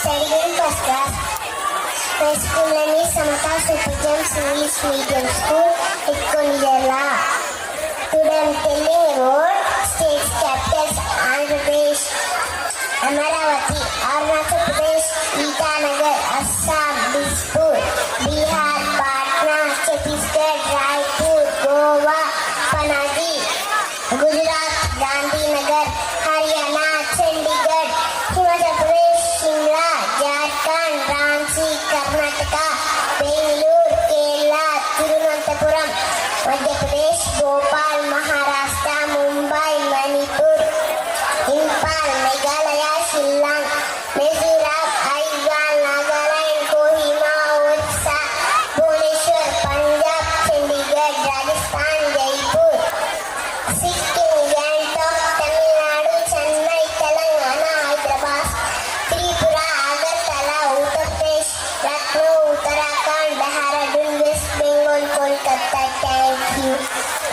studying first class. My school name is Samata Super Gems English Medium School at Konijala. Today I am telling about states capitals: Andhra Pradesh, Amaravati, Arunachal Pradesh, Itanagar, Assam, Dispur, Bihar, Patna, Chhattisgarh, Raipur, Goa, Panaji, Gujarat, Gandhinagar, Haryana, Chandigarh, Himachal Pradesh, Shimla, Jharkhand, Ranchi, Karnataka, Bangalore, Kerala, Thiruvananthapuram, Madhya Pradesh, Bhopal, Maharashtra, Mumbai, Manipur, Impal, Meghalaya, Shillong, Mizoram, Aizawl, Nagaland, Kohima, Odisha, Bhubaneswar, Punjab, Chandigarh, Rajasthan, Jaipur, Sikkim, Gangtok, Tamil Nadu, Chennai, Telangana, Hyderabad, Tripura, Agartala, Uttar Pradesh, Lucknow, Uttarakhand, Dehradun, West Bengal, Kolkata. Thank you.